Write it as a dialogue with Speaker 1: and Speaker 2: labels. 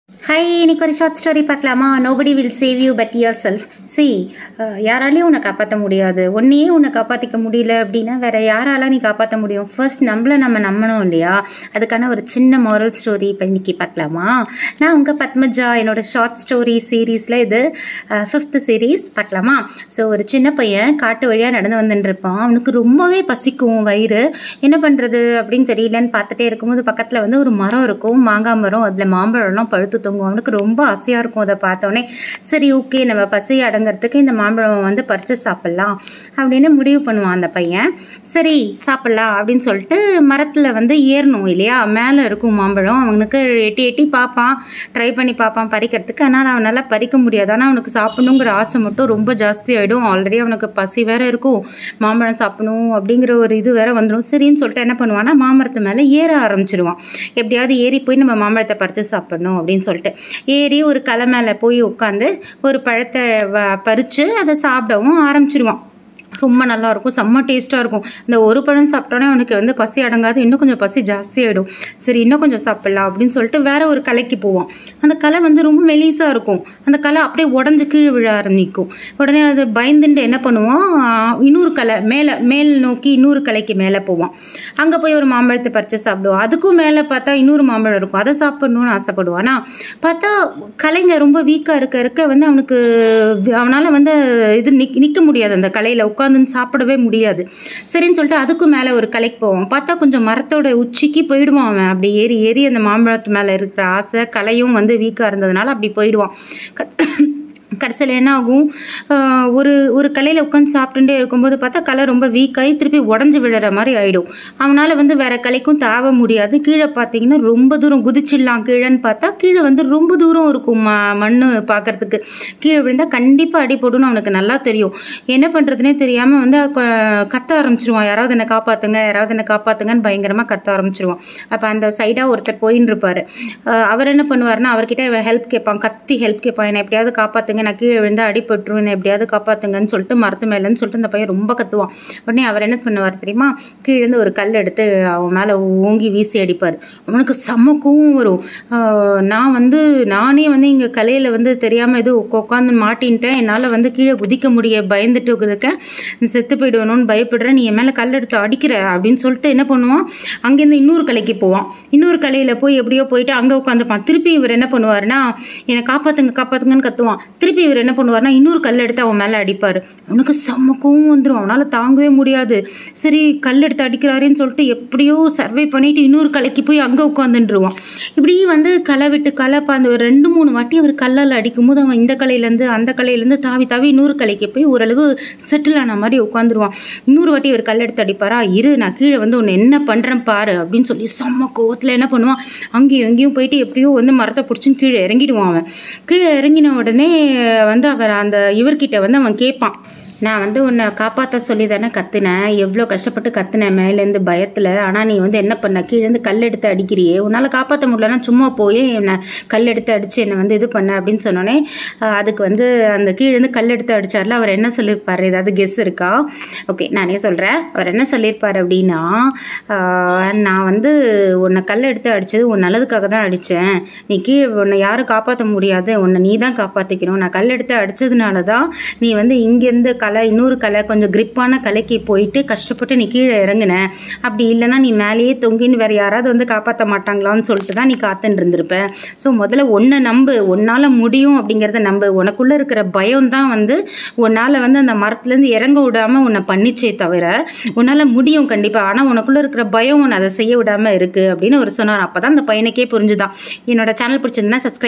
Speaker 1: Hi, இன்னைக்கு ஒரு short story பார்க்கலாமா? Nobody will save you but your self. யாராலையும் உன்னை காப்பாற்ற முடியாது. உன்னையே உன்னை காப்பாற்றிக்க முடியல அப்படின்னா வேற யாரால நீ காப்பாற்ற முடியும்? ஃபர்ஸ்ட் நம்மளை நம்ம நம்பணும் இல்லையா? அதுக்கான ஒரு சின்ன மாரல் ஸ்டோரி இப்போ இன்னைக்கு பார்க்கலாமா? நான் உங்கள் பத்மஜா. என்னோட ஷார்ட் ஸ்டோரி சீரீஸில் இது 5th சீரீஸ் பார்க்கலாமா? ஸோ ஒரு சின்ன பையன் காட்டு வழியாக நடந்து வந்துட்டு இருப்பான். அவனுக்கு ரொம்பவே பசிக்கும் வயிறு. என்ன பண்ணுறது அப்படின்னு தெரியலன்னு பார்த்துட்டே இருக்கும்போது பக்கத்தில் வந்து ஒரு மரம் இருக்கும், மாங்காய் மரம். அதில் மாம்பழம்லாம் பழுத்து தொங்கும். அவனுக்கு ரொம்ப ஆசையாக இருக்கும். அதை பார்த்தோன்னே சரி ஓகே, நம்ம பசி அடங்கிறதுக்கு இந்த மாம்பழம் வந்து பறித்து சாப்பிட்லாம் அப்படின்னு முடிவு பண்ணுவான் அந்த பையன். சரி சாப்பிட்லாம் அப்படின்னு சொல்லிட்டு மரத்தில் வந்து ஏறணும் இல்லையா? மேலே இருக்கும் மாம்பழம். அவனுக்கு எட்டி எட்டி பார்ப்பான், ட்ரை பண்ணி பார்ப்பான் பறிக்கிறதுக்கு. ஆனால் அவனால் பறிக்க முடியாது. ஆனால் அவனுக்கு சாப்பிடணுங்கிற ஆசை மட்டும் ரொம்ப ஜாஸ்தி ஆகிடும். ஆல்ரெடி அவனுக்கு பசி வேற இருக்கும், மாம்பழம் சாப்பிடணும் அப்படிங்கிற ஒரு இது வேற வந்துடும். சரின்னு சொல்லிட்டு என்ன பண்ணுவான்னா மாமரத்து மேலே ஏற ஆரம்பிச்சிருவான். எப்படியாவது ஏறி போய் நம்ம மாம்பழத்தை பறித்து சாப்பிடணும் அப்படின்னு சொல்லிட்டு ஏறி ஒரு களை மேலே போய் உட்காந்து ஒரு பழத்தை பறித்து அதை சாப்பிடவும் ஆரம்பிச்சிருவான். ரொம்ப நல்லா இருக்கும், செம்ம டேஸ்ட்டாக இருக்கும். இந்த ஒரு பழம் சாப்பிட்டோன்னே அவனுக்கு வந்து பசி அடங்காது, இன்னும் கொஞ்சம் பசி ஜாஸ்தி ஆகிடும். சரி இன்னும் கொஞ்சம் சாப்பிட்லாம் அப்படின்னு சொல்லிட்டு வேற ஒரு களைக்கு போவான். அந்த களை வந்து ரொம்ப மெலிசாக இருக்கும். அந்த களை அப்படியே உடஞ்சி கீழே விழ ஆரம்பிக்கும். உடனே அது பயந்துட்டு என்ன பண்ணுவான், இன்னொரு களை மேல் நோக்கி இன்னொரு களைக்கு மேலே போவான். அங்கே போய் ஒரு மாம்பழத்தை பறித்து சாப்பிடுவான். அதுக்கும் மேலே பார்த்தா இன்னொரு மாம்பழம் இருக்கும், அதை சாப்பிடணும்னு ஆசைப்படுவான். ஆனால் பார்த்தா களைங்க ரொம்ப வீக்காக இருக்க வந்து அவனால் வந்து இது நிற்க முடியாது. அந்த களையில் உட்காந்து சாப்பிடவே முடியாது. சரின்னு சொல்லிட்டு அதுக்கும் மேலே ஒரு களைக்கு போவான். பார்த்தா கொஞ்சம் மரத்தோட உச்சிக்கு போயிடுவான். அவன் அப்படி ஏறி அந்த மாம்பழத்து மேலே இருக்கிற ஆசை, களையும் வந்து வீக்காக இருந்ததுனால அப்படி போயிடுவான். கடைசியில் என்ன ஆகும், ஒரு கலையில் உட்காந்து சாப்பிட்டுட்டே இருக்கும்போது பார்த்தா களை ரொம்ப வீக்காகி திருப்பி உடஞ்சி விழுற மாதிரி ஆகிடும். அவனால் வந்து வேற கலைக்கும் தாவ முடியாது. கீழே பார்த்தீங்கன்னா ரொம்ப தூரம் குதிச்சிடலாம் கீழேன்னு பார்த்தா கீழே வந்து ரொம்ப தூரம் இருக்கும் மண் பார்க்கறதுக்கு. கீழே விழுந்தால் கண்டிப்பாக அடிபடும்னு அவனுக்கு நல்லா தெரியும். என்ன பண்ணுறதுனே தெரியாமல் வந்து கத்த ஆரம்பிச்சிருவான். யாராவது என்னை காப்பாற்றுங்கன்னு பயங்கரமாக கத்த ஆரம்பிச்சிருவான். அப்போ அந்த சைடாக ஒருத்தர் போயின்னு இருப்பார். அவர் என்ன பண்ணுவார்னா அவர்கிட்ட ஹெல்ப் கேட்பான், கத்தி ஹெல்ப் கேட்பான். என்னை எப்படியாவது காப்பாற்றுங்க, நான் கீழே விழுந்து அடிபட்டுரும், என்னை எப்படியாவது காப்பாற்றுங்கன்னு சொல்லிட்டு மரத்து மேலேன்னு சொல்லிட்டு அந்த பையன் ரொம்ப கத்துவான். உடனே அவர் என்ன பண்ணுவார் தெரியுமா, கீழேருந்து ஒரு கல் எடுத்து அவன் மேலே ஓங்கி வீசி அடிப்பார். அவனுக்கு செம்ம கோவம் வரும். நானே வந்து இங்கே கலையில் வந்து தெரியாமல் எதுவும் உட்காந்து மாட்டின்ட்டேன், என்னால் வந்து கீழே குதிக்க முடிய பயந்துட்டு இருக்கேன், செத்து போயிடுவேணும்னு பயப்படுறேன், நீ என் மேலே கல் எடுத்து அடிக்கிற அப்படின்னு சொல்லிட்டு என்ன பண்ணுவான், அங்கேருந்து இன்னொரு கலைக்கு போவான். இன்னொரு கலையில் போய் எப்படியோ போயிட்டு அங்கே உட்காந்துப்பான். திருப்பி இவர் என்ன பண்ணுவார்னா என்னை காப்பாற்றுங்கன்னு கத்துவான். திருப்பி இவர் என்ன பண்ணுவார்னா இன்னொரு கல் எடுத்து அவன் மேலே அடிப்பார். அவனுக்கு செம்ம கோவம் வந்துடும், அவனால் தாங்கவே முடியாது. சரி கல் எடுத்து அடிக்கிறாருன்னு சொல்லிட்டு எப்படியோ சர்வை பண்ணிட்டு இன்னொரு கலைக்கு போய் அங்கே உட்காந்துருவான். இப்படி வந்து களை விட்டு களை பாந்து ஒரு 2-3 வாட்டி அவர் கல்லால் அடிக்கும்போது அவன் இந்த கலையிலேருந்து அந்த கலையிலேருந்து தாவி இன்னொரு கலைக்கு போய் ஓரளவு செட்டில் ஆன மாதிரி உட்காந்துருவான். இன்னொரு வாட்டி இவர் கல் எடுத்து அடிப்பாரா, இரு நான் கீழே வந்து உன்னை என்ன பண்ணுறேன் பாரு அப்படின்னு சொல்லி செம்ம கோவத்தில் என்ன பண்ணுவான், அங்கேயும் எங்கேயும் போயிட்டு எப்படியோ வந்து மரத்தை பிடிச்சின்னு கீழே இறங்கிடுவான். அவன் கீழே இறங்கின உடனே வந்து அவர் அந்த இவர்கிட்ட வந்து அவன் கேட்பான், நான் வந்து உன்னை காப்பாற்ற சொல்லி தானே கத்துனேன், எவ்வளோ கஷ்டப்பட்டு கத்துனேன் மேலேருந்து பயத்தில், ஆனால் நீ வந்து என்ன பண்ண, கீழேருந்து கல் எடுத்து அடிக்கிறியே, உன்னால் காப்பாற்ற முடியலன்னா சும்மா போய் என்னை கல் எடுத்து அடித்து என்னை வந்து இது பண்ண அப்படின்னு சொன்னோன்னே அதுக்கு வந்து அந்த கீழேருந்து கல் எடுத்து அடித்தார்ல அவர் என்ன சொல்லியிருப்பார், ஏதாவது கெஸ் இருக்கா? ஓகே நானே சொல்கிறேன். அவர் என்ன சொல்லியிருப்பார் அப்படின்னா, நான் வந்து உன்னை கல் எடுத்து அடித்தது உன் நல்லதுக்காக தான் அடித்தேன், நீ உன்னை யாரும் காப்பாற்ற முடியாது, உன்னை நீ தான் காப்பாற்றிக்கணும், நான் கல் எடுத்து அடித்ததுனால தான் நீ வந்து இங்கேருந்து இன்னொரு கலை கொஞ்சம் கிரிப்பான கலைக்கு போயிட்டு கஷ்டப்பட்டு நீ கீழே இறங்குன, அப்படி இல்லைன்னா நீ மேலேயே தொங்கின்னு வேற யாராவது வந்து காப்பாற்ற மாட்டாங்களான்னு சொல்லிட்டு தான் நீ காத்துன்னு இருந்திருப்ப. ஸோ முதல்ல ஒன்றை நம்பு, உன்னால் முடியும் அப்படிங்கிறத நம்பு. உனக்குள்ளே இருக்கிற பயம் தான் வந்து உன்னால் வந்து அந்த மரத்துலேருந்து இறங்க விடாமல் உன்னை பண்ணிச்சே தவிர உன்னால் முடியும் கண்டிப்பாக, ஆனால் உனக்குள்ளே இருக்கிற பயம் உன்னை அதை செய்ய விடாமல் இருக்குது அப்படின்னு அவர் சொன்னார். அப்போ தான் அந்த பையனுக்கே புரிஞ்சுதான். என்னோட சேனல் பிடிச்சிருந்தா சப்ஸ்கிரைப்